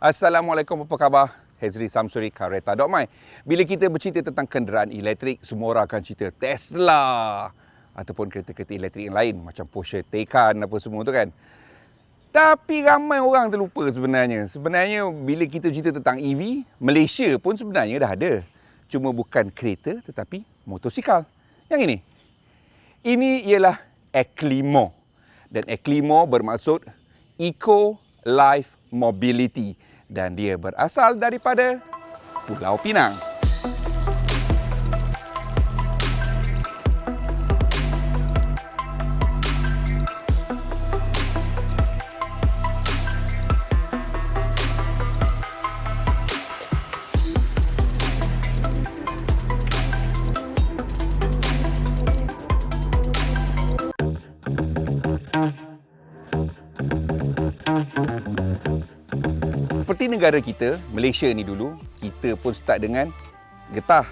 Assalamualaikum, apa khabar? Hezri Samsuri, Kareta.my. Bila kita bercerita tentang kenderaan elektrik, semua orang akan cerita Tesla ataupun kereta-kereta elektrik yang lain macam Porsche Taycan apa semua tu kan. Tapi ramai orang terlupa sebenarnya. Sebenarnya bila kita cerita tentang EV, Malaysia pun sebenarnya dah ada. Cuma bukan kereta tetapi motosikal. Yang ini. Ini ialah Eklimo. Dan Eklimo bermaksud Eco Life Mobility. Dan dia berasal daripada Pulau Pinang. Seperti negara kita, Malaysia ni dulu, kita pun start dengan getah.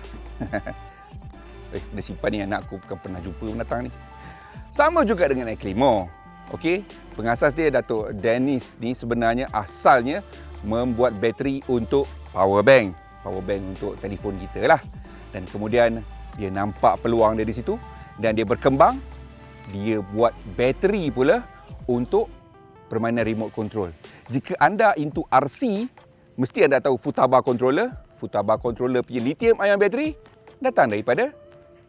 Dah simpan ni, anak aku bukan pernah jumpa pendatang ni. Sama juga dengan Eklimo. Okey, pengasas dia Datuk Dennis ni sebenarnya asalnya membuat bateri untuk power bank. Power bank untuk telefon kita lah. Dan kemudian dia nampak peluang dia di situ dan dia berkembang. Dia buat bateri pula untuk permainan remote control. Jika anda into RC, mesti anda tahu Futaba controller. Futaba controller punya lithium ion battery datang daripada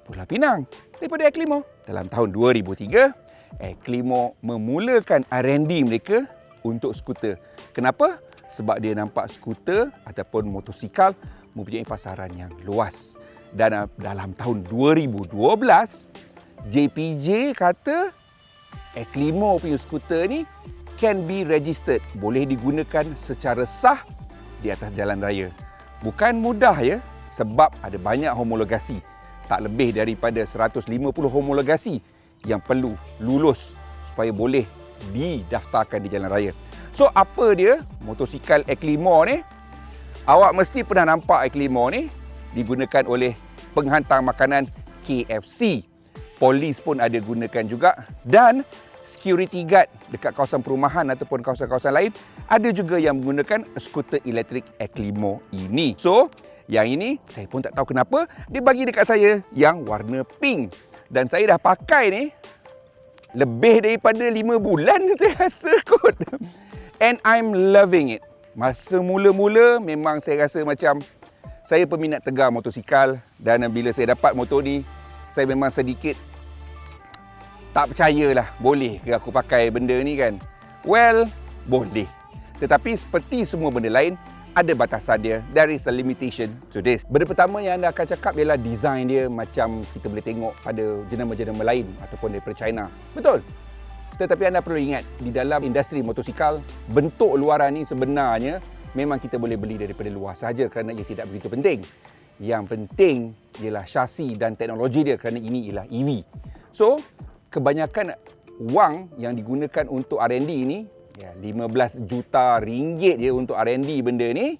Pulau Pinang, daripada Eklimo. Dalam tahun 2003, Eklimo memulakan R&D mereka untuk skuter. Kenapa? Sebab dia nampak skuter ataupun motosikal mempunyai pasaran yang luas. Dan dalam tahun 2012, JPJ kata Eklimo punya skuter ni can be registered, boleh digunakan secara sah di atas jalan raya. Bukan mudah ya, sebab ada banyak homologasi. Tak lebih daripada 150 homologasi yang perlu lulus supaya boleh didaftarkan di jalan raya. So apa dia motosikal Eklimo ni? Awak mesti pernah nampak Eklimo ni digunakan oleh penghantar makanan KFC. Polis pun ada gunakan juga dan security guard dekat kawasan perumahan ataupun kawasan-kawasan lain ada juga yang menggunakan skuter elektrik Eklimo ini. So, yang ini saya pun tak tahu kenapa dia bagi dekat saya yang warna pink. Dan saya dah pakai ni lebih daripada 5 bulan saya rasa kot. And I'm loving it. Masa mula-mula memang saya rasa macam saya peminat tegar motosikal dan bila saya dapat motor ni saya memang sedikit tak percayalah, boleh ke aku pakai benda ni kan? Well, boleh. Tetapi seperti semua benda lain, ada batasan dia. There is a limitation to this. Benda pertama yang anda akan cakap ialah design dia macam kita boleh tengok pada jenama-jenama lain ataupun daripada China. Betul. Tetapi anda perlu ingat, di dalam industri motosikal, bentuk luaran ni sebenarnya memang kita boleh beli daripada luar sahaja kerana ia tidak begitu penting. Yang penting ialah syasi dan teknologi dia kerana ini ialah EV. So, kebanyakan wang yang digunakan untuk R&D ni, ya, 15 juta ringgit je untuk R&D benda ni,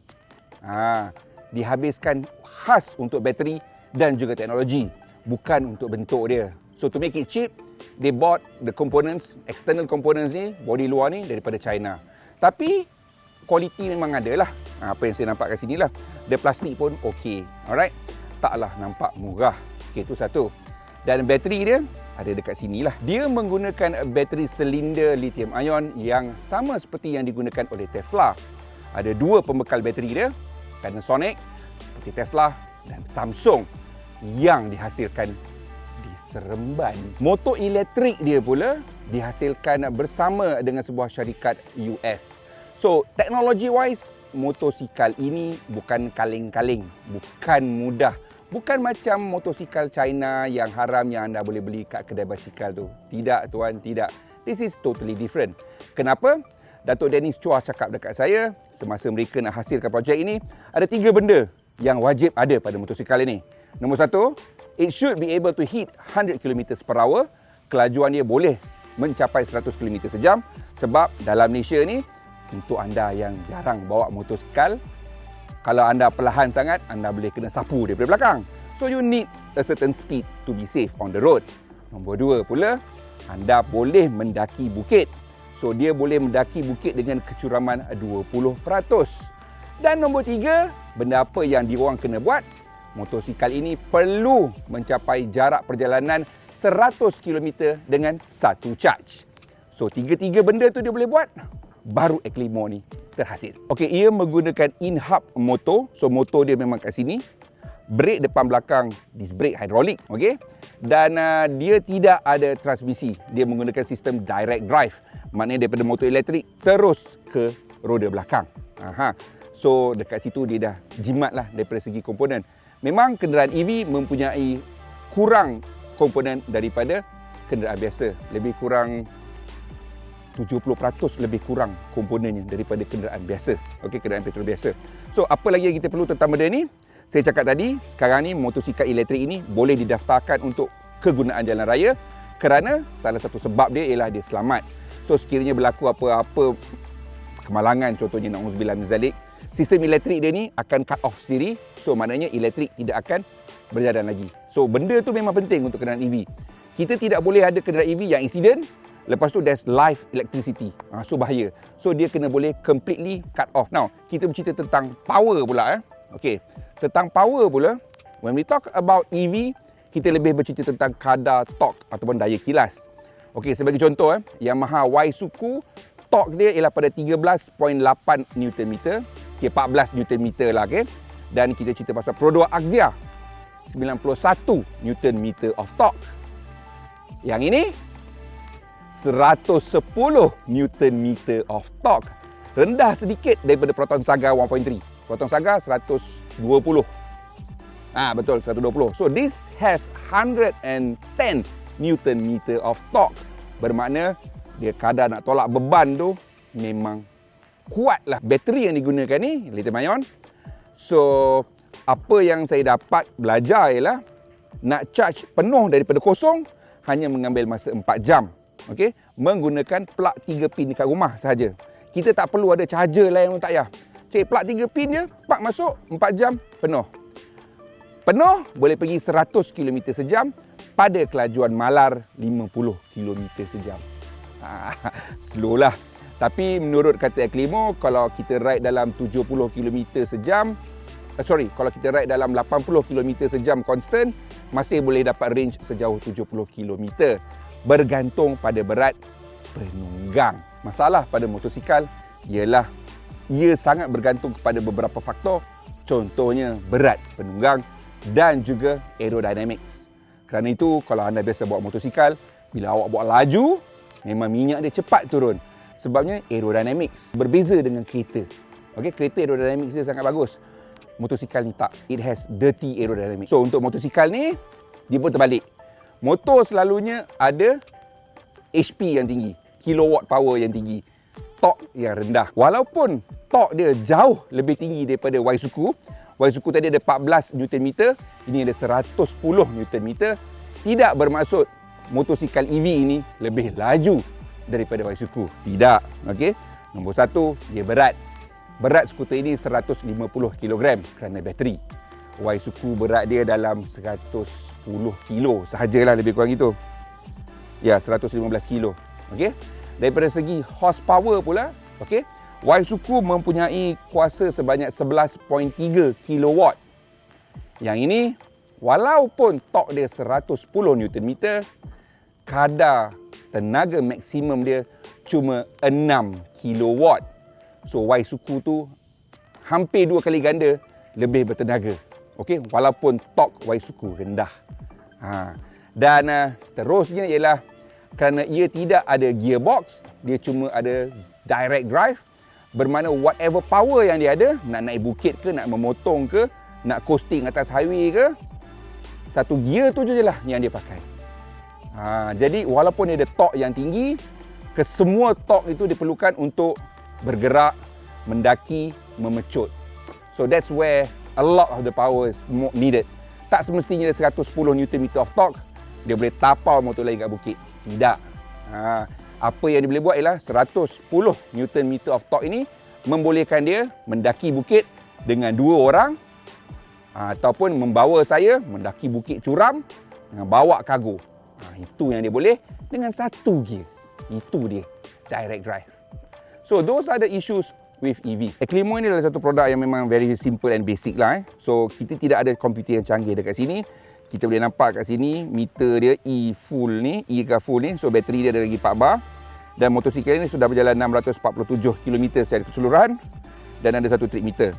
dihabiskan khas untuk bateri dan juga teknologi, bukan untuk bentuk dia. So to make it cheap, they bought the components, external components ni, body luar ni daripada China. Tapi kualiti memang ada lah. Apa yang saya nampak kat sini lah. Dia plastik pun okey. Alright? Taklah nampak murah. Okey, itu satu. Dan bateri dia ada dekat sini lah. Dia menggunakan bateri silinder lithium ion yang sama seperti yang digunakan oleh Tesla. Ada dua pembekal bateri dia, Panasonic seperti Tesla dan Samsung yang dihasilkan di Seremban. Motor elektrik dia pula dihasilkan bersama dengan sebuah syarikat US. So, technology wise, motosikal ini bukan kaleng-kaleng, bukan mudah. Bukan macam motosikal China yang haram yang anda boleh beli kat kedai basikal tu. Tidak tuan, tidak. This is totally different. Kenapa? Datuk Dennis Chua cakap dekat saya, semasa mereka nak hasilkan projek ini, ada 3 benda yang wajib ada pada motosikal ini. Nombor 1, it should be able to hit 100 km/h. Kelajuan dia boleh mencapai 100 km sejam. Sebab dalam Malaysia ni, untuk anda yang jarang bawa motosikal, kalau anda perlahan sangat, anda boleh kena sapu daripada belakang. So you need a certain speed to be safe on the road. Nombor 2 pula, anda boleh mendaki bukit. So dia boleh mendaki bukit dengan kecuraman 20%. Dan nombor 3, benda apa yang diorang kena buat? Motosikal ini perlu mencapai jarak perjalanan 100 km dengan satu charge. So, 3 benda tu dia boleh buat, baru Eklimo ni terhasil. Okey, ia menggunakan in-hub motor. So, motor dia memang kat sini. Brake depan belakang, disc brake hidrolik. Okey. Dan dia tidak ada transmisi. Dia menggunakan sistem direct drive. Maknanya daripada motor elektrik terus ke roda belakang. So, dekat situ dia dah jimat lah daripada segi komponen. Memang kenderaan EV mempunyai kurang komponen daripada kenderaan biasa. Lebih kurang 70% lebih kurang komponennya daripada kenderaan biasa. Okey, kenderaan petrol biasa. So, apa lagi yang kita perlu tentang benda ni? Saya cakap tadi, sekarang ni motosikal elektrik ini boleh didaftarkan untuk kegunaan jalan raya kerana salah satu sebab dia ialah dia selamat. So, sekiranya berlaku apa-apa kemalangan, contohnya na'udzubillah min zalik, sistem elektrik dia ni akan cut off sendiri. So, maknanya elektrik tidak akan berjalan lagi. So, benda tu memang penting untuk kenderaan EV. Kita tidak boleh ada kenderaan EV yang insiden, lepas tu there's live electricity. So, bahaya. So, dia kena boleh completely cut off. Now, kita bercerita tentang power pula. Okey, tentang power pula, when we talk about EV, kita lebih bercerita tentang kadar torque ataupun daya kilas. Okey, sebagai contoh, Yamaha Waisuku, torque dia ialah pada 13.8 Nm, okay, 14 Nm lah, okay? Dan kita cerita pasal Pro 2 Axia, 91 Nm of torque. Yang ini 110 Nm of torque. Rendah sedikit daripada Proton Saga 1.3. Proton Saga 120. Betul, 120. So this has 110 Nm of torque. Bermakna dia kadar nak tolak beban tu memang kuatlah. Bateri yang digunakan ni lithium ion. So apa yang saya dapat belajar ialah nak charge penuh daripada kosong hanya mengambil masa 4 jam. Okey, menggunakan plug 3 pin dekat rumah sahaja. Kita tak perlu ada charger lain pun tak payah. Plug 3 pin je, pak masuk, 4 jam penuh. Penuh boleh pergi 100 km sejam pada kelajuan malar 50 km sejam. Slow lah. Tapi menurut kata Eklimo, kalau kita ride dalam 70 km sejam, kalau kita ride dalam 80 km sejam constant, masih boleh dapat range sejauh 70 km. Bergantung pada berat penunggang. Masalah pada motosikal ialah ia sangat bergantung kepada beberapa faktor, contohnya berat penunggang dan juga aerodynamics. Kerana itu, kalau anda biasa bawa motosikal, bila awak bawa laju, memang minyak dia cepat turun. Sebabnya aerodynamics berbeza dengan kereta. Okey, kereta aerodynamics dia sangat bagus. Motosikal ni tak. It has dirty aerodynamics. So, untuk motosikal ni, dia pun terbalik. Motor selalunya ada HP yang tinggi, kilowatt power yang tinggi, torque yang rendah. Walaupun torque dia jauh lebih tinggi daripada Waisuku. Waisuku tadi ada 14 Nm, ini ada 110 Nm. Tidak bermaksud motosikal EV ini lebih laju daripada Waisuku. Tidak. Okey. Nombor 1, dia berat. Berat skuter ini 150 kg kerana bateri. Waisuku berat dia dalam 110 kilo sahajalah, lebih kurang itu. Ya, 115 kilo. Okey. Daripada segi horsepower pula, okey, Waisuku mempunyai kuasa sebanyak 11.3 kilowatt. Yang ini, walaupun torque dia 110 Nm, kadar tenaga maksimum dia cuma 6 kilowatt. So, Waisuku tu hampir 2 kali ganda lebih bertenaga. Okey, walaupun torque Waisuku rendah. Dan seterusnya ialah kerana ia tidak ada gearbox, dia cuma ada direct drive. Bermakna whatever power yang dia ada, nak naik bukit ke, nak memotong ke, nak coasting atas highway ke, satu gear tu je lah yang dia pakai. Jadi walaupun dia ada torque yang tinggi, kesemua torque itu diperlukan untuk bergerak, mendaki, memecut. So that's where a lot of the power is needed. Tak semestinya 110 Nm of torque, dia boleh tapau motor lain kat bukit. Tidak. Apa yang dia boleh buat ialah 110 Nm of torque ini membolehkan dia mendaki bukit dengan 2 orang, ataupun membawa saya mendaki bukit curam dengan bawa kargo. Itu yang dia boleh dengan 1 gear. Itu dia direct drive. So those are the issues with EVs. Eklimo ni adalah satu produk yang memang very simple and basic lah. So kita tidak ada komputer yang canggih dekat sini. Kita boleh nampak kat sini meter dia E full ni, E ke full ni. So bateri dia ada lagi 4 bar. Dan motosikal ini sudah berjalan 647 km secara keseluruhan dan ada satu trip meter.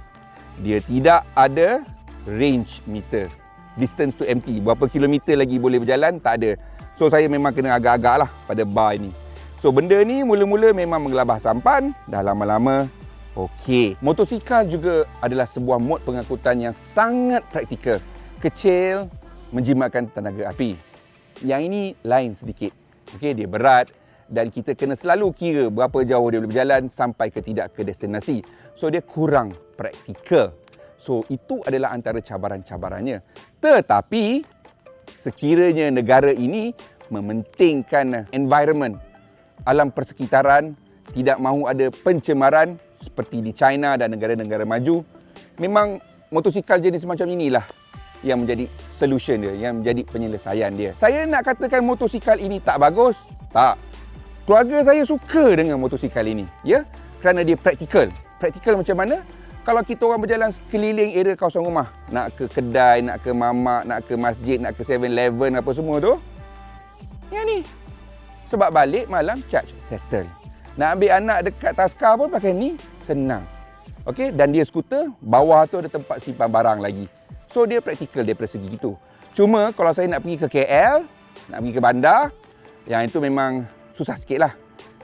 Dia tidak ada range meter. Distance to empty, berapa kilometer lagi boleh berjalan, tak ada. So saya memang kena agak-agak lah pada bar ini. So benda ni mula-mula memang menggelabah sampan, dah lama-lama okey. Motosikal juga adalah sebuah mod pengangkutan yang sangat praktikal. Kecil, menjimatkan tenaga api. Yang ini lain sedikit. Okey, dia berat dan kita kena selalu kira berapa jauh dia boleh berjalan sampai ke destinasi. So dia kurang praktikal. So itu adalah antara cabaran-cabarannya. Tetapi sekiranya negara ini mementingkan environment, alam persekitaran, tidak mahu ada pencemaran seperti di China dan negara-negara maju, memang motosikal jenis macam inilah yang menjadi solution dia, yang menjadi penyelesaian dia. Saya nak katakan motosikal ini tak bagus? Tak. Keluarga saya suka dengan motosikal ini, ya, kerana dia praktikal. Praktikal macam mana? Kalau kita orang berjalan sekeliling area kawasan rumah, nak ke kedai, nak ke mamak, nak ke masjid, nak ke 7-Eleven apa semua tu, yang ni. Sebab balik malam charge settle. Nak ambil anak dekat Taska pun pakai ni, senang. Okey, dan dia skuter, bawah tu ada tempat simpan barang lagi. So dia praktikal daripada segi gitu. Cuma kalau saya nak pergi ke KL, nak pergi ke bandar, yang itu memang susah sikit lah.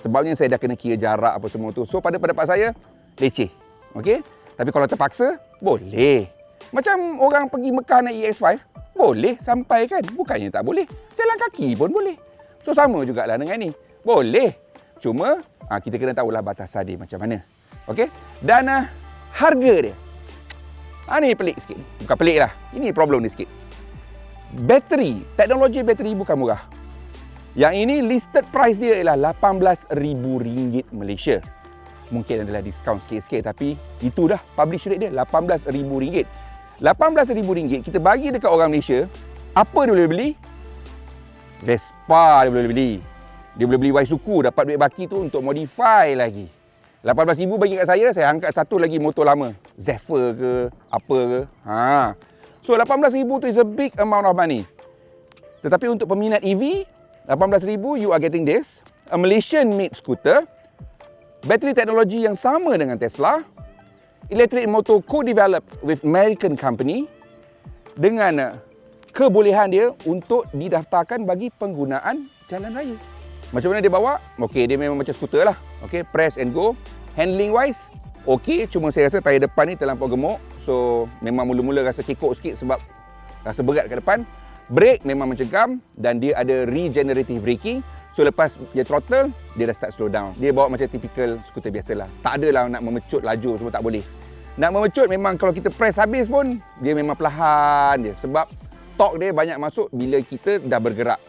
Sebabnya saya dah kena kira jarak apa semua tu. So pada pendapat saya, leceh. Okey? Tapi kalau terpaksa, boleh. Macam orang pergi Mekah naik EX5, boleh sampai kan? Bukannya tak boleh. Jalan kaki pun boleh. So sama jugalah dengan ni. Boleh. Cuma kita kena tahulah batasan dia macam mana. Okey? Dan harga dia. Ni pelik sikit. Bukan pelik lah. Ini problem dia sikit. Bateri, teknologi bateri bukan murah. Yang ini listed price dia ialah RM18,000 Malaysia. Mungkin adalah diskaun sikit-sikit, tapi itu dah publish rate dia, RM18,000. RM18,000 kita bagi dekat orang Malaysia, apa dia boleh beli? Vespa dia boleh beli. Dia boleh beli Isuzu, dapat duit baki tu untuk modify lagi. RM18,000 bagi kat saya angkat satu lagi motor lama. Zephyr ke, apa ke. So RM18,000 tu is a big amount of money. Tetapi untuk peminat EV, RM18,000 you are getting this. A Malaysian made scooter. Bateri teknologi yang sama dengan Tesla. Electric motor co-developed with American company. Dengan kebolehan dia untuk didaftarkan bagi penggunaan jalan raya. Macam mana dia bawa? Okey, dia memang macam skuter lah. Okey, press and go. Handling wise, okey. Cuma saya rasa tayar depan ni terlampau gemuk. So, memang mula-mula rasa kekok sikit sebab rasa berat kat depan. Brake memang mencegam dan dia ada regenerative braking. So, lepas dia throttle, dia dah start slow down. Dia bawa macam typical skuter biasalah. Tak adalah nak memecut laju, semua tak boleh. Nak memecut memang kalau kita press habis pun, dia memang perlahan je. Sebab torque dia banyak masuk bila kita dah bergerak.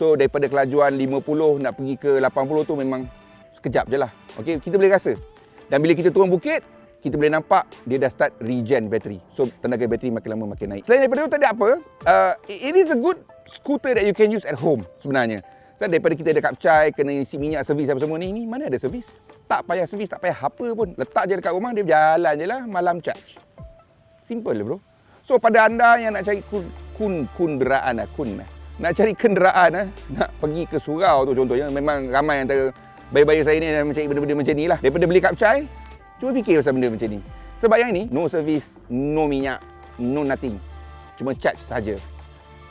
So daripada kelajuan 50 nak pergi ke 80 tu memang sekejap je lah. Okay, kita boleh rasa. Dan bila kita turun bukit, kita boleh nampak dia dah start regen bateri. So tenaga bateri makin lama makin naik. Selain daripada tu tak ada apa. It is a good scooter that you can use at home sebenarnya. So daripada kita ada kapcai, kena isi minyak, servis apa semua ni mana ada servis? Tak payah servis, tak payah apa pun. Letak je dekat rumah, dia berjalan je lah, malam charge. Simple lah bro. So pada anda yang nak cari nak cari kenderaan, nak pergi ke surau tu contohnya, memang ramai antara bayi-bayi saya ni yang mencari benda-benda macam ni lah. Daripada beli kapcai, cuba fikir pasal benda macam ni. Sebab yang ni, no servis, no minyak, no nothing. Cuma charge saja.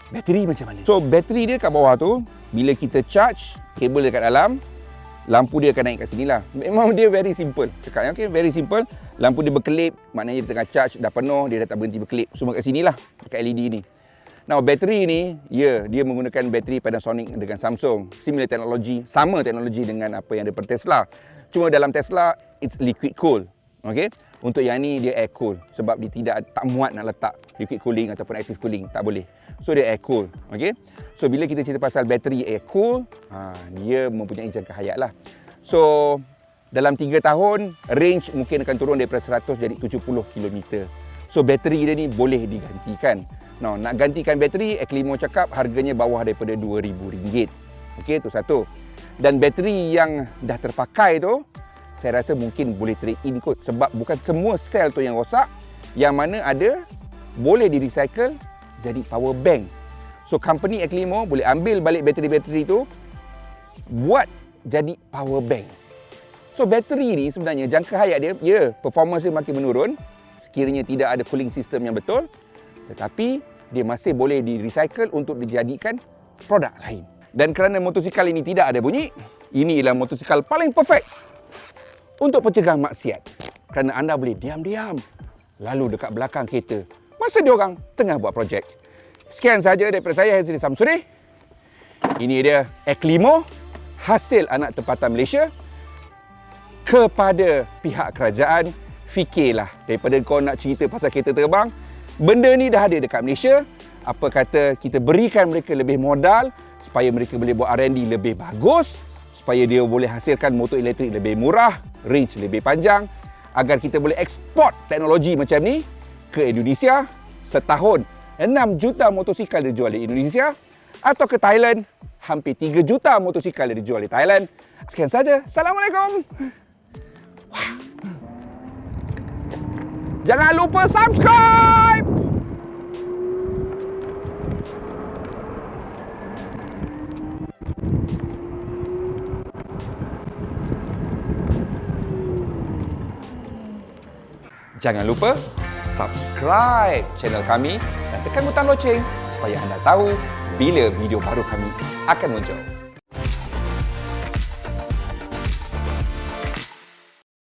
Bateri macam mana? So bateri dia kat bawah tu, bila kita charge, kabel dia kat dalam, lampu dia akan naik kat sini lah. Memang dia very simple. Cakap okay, very simple. Lampu dia berkelip, maknanya dia tengah charge, dah penuh, dia dah tak berhenti berkelip. Semua kat sini lah, dekat LED ni. Now bateri ni, dia menggunakan bateri Panasonic dengan Samsung. Similar teknologi, sama teknologi dengan apa yang ada pada Tesla. Cuma dalam Tesla, it's liquid cool. Okay? Untuk yang ni, dia air cool. Sebab dia tak muat nak letak liquid cooling ataupun active cooling. Tak boleh. So dia air cool. Okay? So bila kita cerita pasal bateri air cool, dia mempunyai jangka hayat lah. So dalam 3 tahun, range mungkin akan turun daripada 100 jadi 70 km. So bateri dia ni boleh digantikan. Now, nak gantikan bateri, Eklimo cakap harganya bawah daripada RM2,000. Okey, tu satu. Dan bateri yang dah terpakai tu, saya rasa mungkin boleh trade in kot, sebab bukan semua sel tu yang rosak, yang mana ada boleh di recycle jadi power bank. So company Eklimo boleh ambil balik bateri-bateri tu, buat jadi power bank. So bateri ni sebenarnya jangka hayat dia, ya, performance dia makin menurun sekiranya tidak ada cooling system yang betul, tetapi dia masih boleh di recycle untuk dijadikan produk lain. Dan kerana motosikal ini tidak ada bunyi, ini ialah motosikal paling perfect untuk pencegah maksiat. Kerana anda boleh diam-diam lalu dekat belakang kereta masa diorang tengah buat projek. Sekian sahaja daripada saya, Hazri Samsuri. Ini dia Eklimo, hasil anak tempatan Malaysia. Kepada pihak kerajaan, fikirlah daripada kau nak cerita pasal kereta terbang, benda ni dah ada dekat Malaysia. Apa kata kita berikan mereka lebih modal supaya mereka boleh buat R&D lebih bagus, supaya dia boleh hasilkan motor elektrik lebih murah, range lebih panjang, agar kita boleh ekspor teknologi macam ni ke Indonesia. Setahun 6 juta motosikal dijual di Indonesia, atau ke Thailand hampir 3 juta motosikal dijual di Thailand. Sekian saja. Assalamualaikum. Jangan lupa subscribe. Jangan lupa subscribe channel kami dan tekan butang loceng supaya anda tahu bila video baru kami akan muncul.